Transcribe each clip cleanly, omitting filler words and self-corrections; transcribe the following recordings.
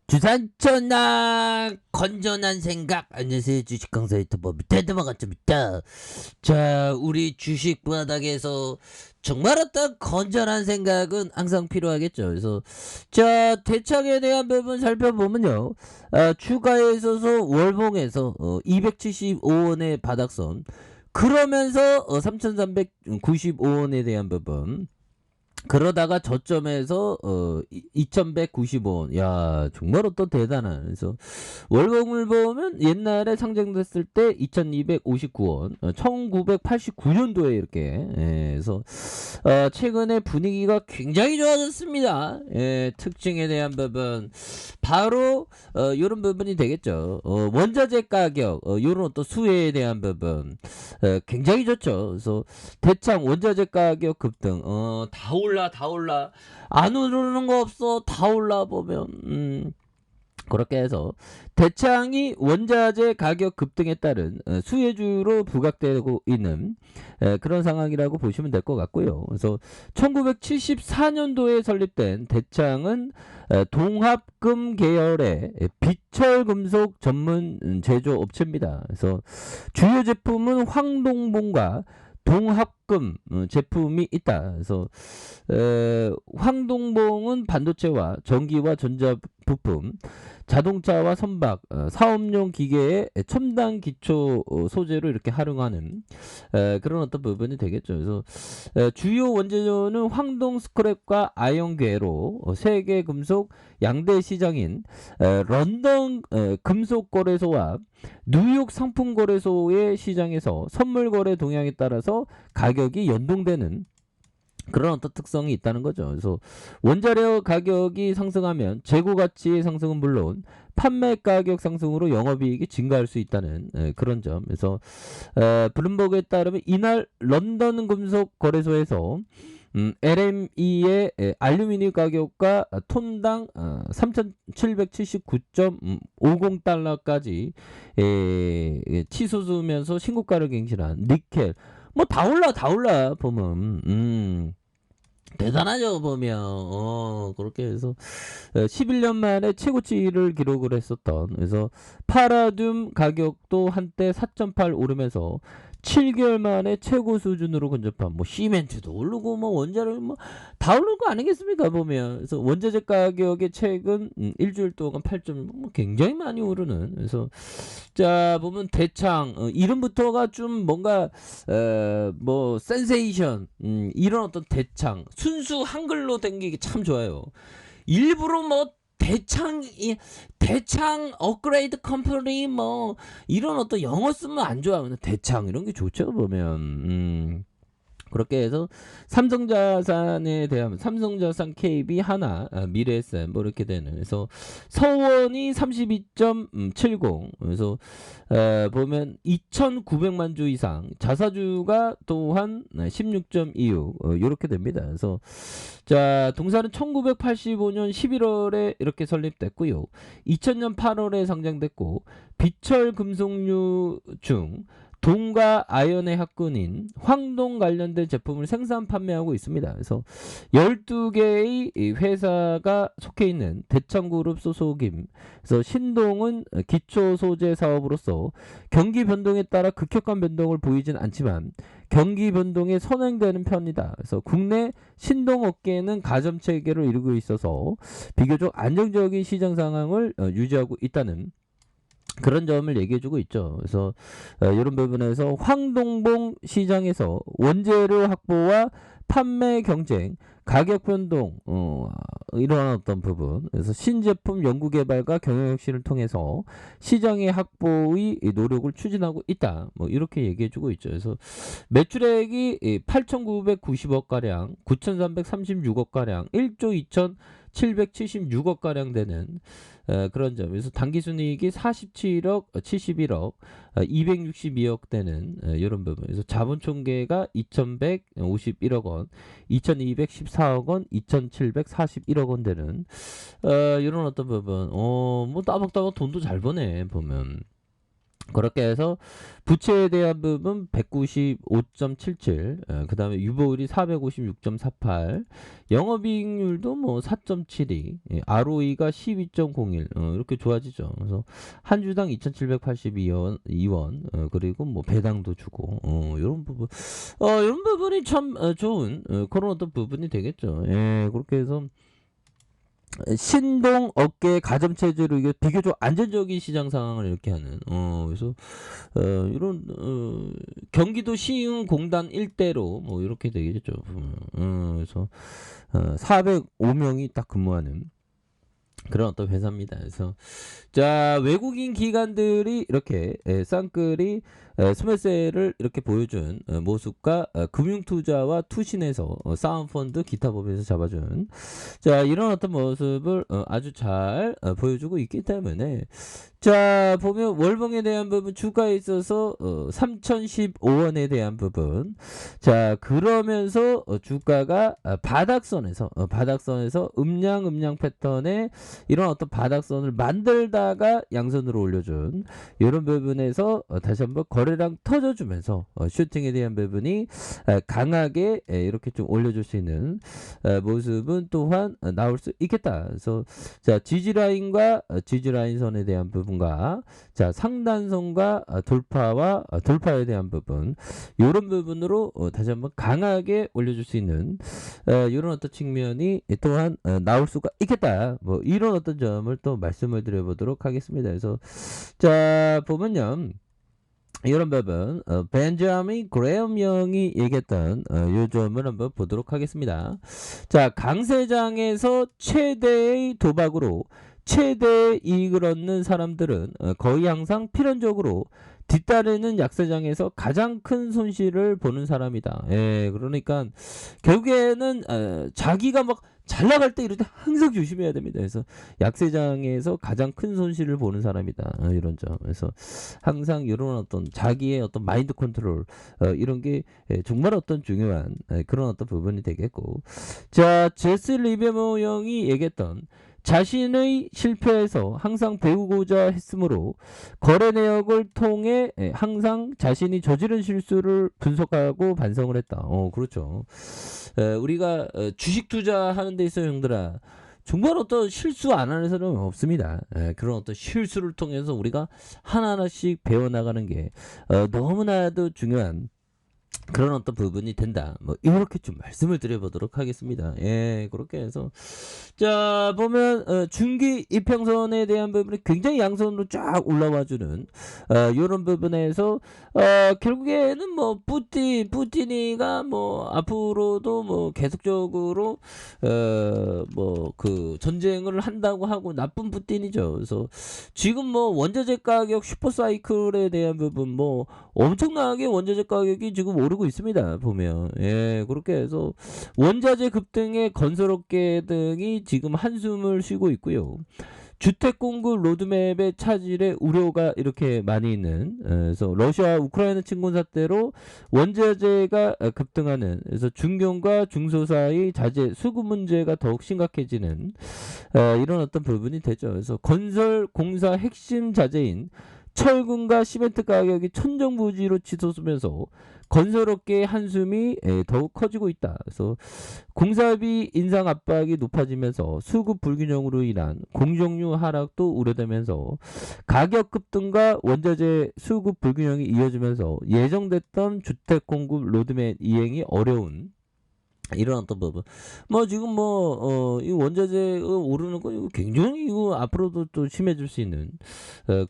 주산천하 건전한 생각. 안녕하세요, 주식 강사 유튜버 대드마가입니다. 자, 우리 주식 바닥에서 정말 어떤 건전한 생각은 항상 필요하겠죠. 그래서 자, 대창에 대한 부분 살펴보면요, 주가에 있어서 월봉에서 275원의 바닥선, 그러면서 3395원에 대한 부분, 그러다가 저점에서 2195원. 야, 정말로 또 대단한. 그래서 월봉을 보면 옛날에 상장됐을 때 2259원, 1989년도에 이렇게, 그래서 최근에 분위기가 굉장히 좋아졌습니다. 특징에 대한 부분 바로 이런 부분이 되겠죠. 원자재 가격, 이런 또 수혜에 대한 부분 굉장히 좋죠. 그래서 대창 원자재 가격 급등, 다 올라, 안 오르는 거 없어, 다 올라 보면, 그렇게 해서 대창이 원자재 가격 급등에 따른 수혜주로 부각되고 있는 그런 상황이라고 보시면 될 것 같고요. 그래서 1974년도에 설립된 대창은 동합금 계열의 비철금속 전문 제조업체입니다. 그래서 주요 제품은 황동봉과 동합금 제품이 있다. 그래서 황동봉은 반도체와 전기와 전자 부품, 자동차와 선박, 사업용 기계의 첨단 기초 소재로 이렇게 활용하는 그런 어떤 부분이 되겠죠. 그래서 주요 원재료는 황동 스크랩과 아연괴로 세계 금속 양대 시장인 런던 금속거래소와 뉴욕 상품거래소의 시장에서 선물거래 동향에 따라서 가격이 연동되는 그런 어떤 특성이 있다는 거죠. 그래서 원자료 가격이 상승하면 재고 가치의 상승은 물론 판매 가격 상승으로 영업이익이 증가할 수 있다는 그런 점. 그래서 블룸버그에 따르면 이날 런던 금속 거래소에서 LME의 알루미늄 가격과 톤당 3,779.50달러까지 치솟으면서 신고가를 갱신한 니켈, 뭐 다 올라 보면 대단하죠 보면. 그렇게 해서 11년 만에 최고치를 기록을 했었던, 그래서 파라듐 가격도 한때 4.8 오르면서 7개월 만에 최고 수준으로 근접한, 뭐 시멘트도 오르고 뭐 원자료 뭐 다 오르는 거 아니겠습니까 보면. 그래서 원자재 가격이 최근 일주일 동안 8점, 뭐 굉장히 많이 오르는. 그래서 자 보면 대창, 이름부터가 좀 뭔가 뭐 센세이션, 이런 어떤 대창, 순수 한글로 된 게 참 좋아요. 일부러 뭐 대창 업그레이드 컴퍼니 뭐 이런 어떤 영어 쓰면 안 좋아. 근데 대창 이런 게 좋죠 보면. 그렇게 해서 삼성자산에 대한 삼성자산 KB 하나, 미래에셋 뭐 이렇게 되는. 그래서 서원이 32.70, 그래서 보면 2,900만 주 이상, 자사주가 또한 16.26 이렇게 됩니다. 그래서 자, 동사는 1985년 11월에 이렇게 설립됐고요. 2000년 8월에 상장됐고, 비철 금속류 중 동과 아연의 합군인 황동 관련된 제품을 생산 판매하고 있습니다. 그래서 12개의 회사가 속해 있는 대창그룹 소속임. 그래서 신동은 기초 소재 사업으로서 경기 변동에 따라 급격한 변동을 보이진 않지만 경기 변동에 선행되는 편이다. 그래서 국내 신동 업계는 가점 체계를 이루고 있어서 비교적 안정적인 시장 상황을 유지하고 있다는 그런 점을 얘기해주고 있죠. 그래서 이런 부분에서 황동봉 시장에서 원재료 확보와 판매 경쟁, 가격 변동, 이러한 어떤 부분, 그래서 신제품 연구 개발과 경영 혁신을 통해서 시장의 확보의 노력을 추진하고 있다. 뭐 이렇게 얘기해주고 있죠. 그래서 매출액이 8,990억 가량, 9,336억 가량, 1조 2,776억 가량 되는 그런 점에서 당기순이익이 47억, 71억, 262억 되는 이런 부분에서 자본총계가 2,151억 원, 2,214억 원, 2,741억 원 되는 이런 어떤 부분. 뭐 따박따박 돈도 잘 버네 보면. 그렇게 해서 부채에 대한 부분 195.77, 그 다음에 유보율이 456.48, 영업이익률도 뭐 4.72, ROE가 12.01, 이렇게 좋아지죠. 그래서 한 주당 2,782원, 2원, 그리고 뭐 배당도 주고, 이런 부분, 이런 부분이 참 좋은 그런 어떤 부분이 되겠죠. 예, 그렇게 해서 신동 업계 가점 체제로 이게 비교적 안정적인 시장 상황을 이렇게 하는 그래서 이런 경기도 시흥공단 일대로 뭐 이렇게 되겠죠. 그래서 405명이 딱 근무하는 그런 어떤 회사입니다. 그래서 자, 외국인 기관들이 이렇게 쌍끌이 스매세를 이렇게 보여준 모습과 금융투자와 투신에서 사은펀드 기타 법인에서 잡아준 자, 이런 어떤 모습을 아주 잘 보여주고 있기 때문에 자, 보면 월봉에 대한 부분 주가에 있어서 3015원에 대한 부분 자, 그러면서 주가가 바닥선에서 음량 패턴의 이런 어떤 바닥선을 만들다가 양선으로 올려준 이런 부분에서 다시 한번 거래량 터져주면서 슈팅에 대한 부분이 강하게 이렇게 좀 올려줄 수 있는 모습은 또한 나올 수 있겠다. 그래서 자, 지지라인과 지지라인선에 대한 부분과 자, 상단선과 돌파에 대한 부분 이런 부분으로 다시 한번 강하게 올려줄 수 있는 이런 어떤 측면이 또한 나올 수가 있겠다. 뭐 이런 어떤 점을 또 말씀을 드려보도록 하겠습니다. 그래서 자, 보면요. 이런 부분 벤자민 그레엄 형이 얘기했던 요 점을 한번 보도록 하겠습니다. 자, 강세장에서 최대의 도박으로 최대의 이익을 얻는 사람들은 거의 항상 필연적으로 뒤따르는 약세장에서 가장 큰 손실을 보는 사람이다. 예, 그러니까 결국에는 자기가 막 잘 나갈 때 이럴 때 항상 조심해야 됩니다. 그래서 약세장에서 가장 큰 손실을 보는 사람이다. 이런 점. 그래서 항상 이런 어떤 자기의 어떤 마인드 컨트롤 이런 게 정말 어떤 중요한 그런 어떤 부분이 되겠고 자, 제스 리베모 형이 얘기했던 자신의 실패에서 항상 배우고자 했으므로 거래 내역을 통해 항상 자신이 저지른 실수를 분석하고 반성을 했다. 그렇죠. 우리가 주식 투자하는 데 있어 형들아 정말 어떤 실수 안 하는 사람은 없습니다. 그런 어떤 실수를 통해서 우리가 하나하나씩 배워나가는 게 너무나도 중요한 그런 어떤 부분이 된다. 뭐 이렇게 좀 말씀을 드려보도록 하겠습니다. 예, 그렇게 해서 자, 보면 중기 이평선에 대한 부분이 굉장히 양선으로 쫙 올라와주는 이런 부분에서 결국에는 뭐 푸틴이가 뭐 앞으로도 뭐 계속적으로 뭐 그 전쟁을 한다고 하고 나쁜 푸틴이죠. 그래서 지금 뭐 원자재 가격 슈퍼사이클에 대한 부분 뭐 엄청나게 원자재 가격이 지금 오르고 있습니다. 보면 예, 그렇게 해서 원자재 급등에 건설업계 등이 지금 한숨을 쉬고 있고요. 주택 공급 로드맵의 차질에 우려가 이렇게 많이 있는 그래서 러시아 우크라이나 침공 사태로 원자재가 급등하는 그래서 중견과 중소사의 자재 수급 문제가 더욱 심각해지는 이런 어떤 부분이 되죠. 그래서 건설 공사 핵심 자재인 철근과 시멘트 가격이 천정부지로 치솟으면서 건설업계의 한숨이 더욱 커지고 있다. 그래서 공사비 인상 압박이 높아지면서 수급 불균형으로 인한 공정률 하락도 우려되면서 가격 급등과 원자재 수급 불균형이 이어지면서 예정됐던 주택 공급 로드맵 이행이 어려운 이런 어떤 부분. 뭐 지금 이 원자재 오르는 거 이거 굉장히 이거 앞으로도 또 심해질 수 있는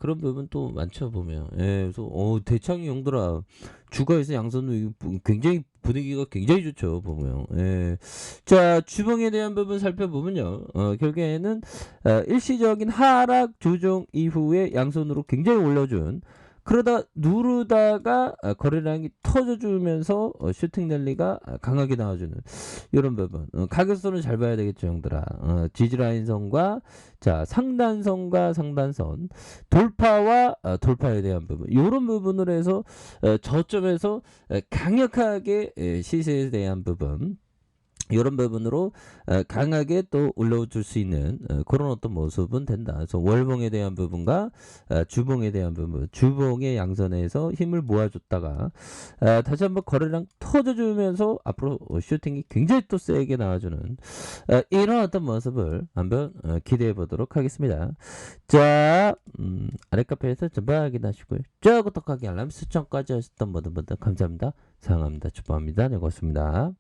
그런 부분 또 많죠 보면. 예, 그래서 대창이 형들아 주가에서 양선도 이거 굉장히 분위기가 굉장히 좋죠 보면. 예. 자, 주봉에 대한 부분 살펴보면요. 결국에는 일시적인 하락 조정 이후에 양선으로 굉장히 올려준. 그러다 누르다가 거래량이 터져주면서 슈팅 랠리가 강하게 나와주는 이런 부분. 가격선을 잘 봐야 되겠죠, 형들아. 지지라인선과 자, 상단선과 상단선 돌파와 돌파에 대한 부분. 이런 부분으로 해서 저점에서 강력하게 시세에 대한 부분. 이런 부분으로 강하게 또 올라줄 수 있는 그런 어떤 모습은 된다. 그래서 월봉에 대한 부분과 주봉에 대한 부분, 주봉의 양선에서 힘을 모아줬다가 다시 한번 거래량 터져주면서 앞으로 슈팅이 굉장히 또 세게 나와주는 이런 어떤 모습을 한번 기대해 보도록 하겠습니다. 자, 아래 카페에서 전부 확인하시고요. 저 구독하기 알람 설정까지 하셨던 모든 분들 감사합니다. 사랑합니다. 축복합니다. 네, 고맙습니다.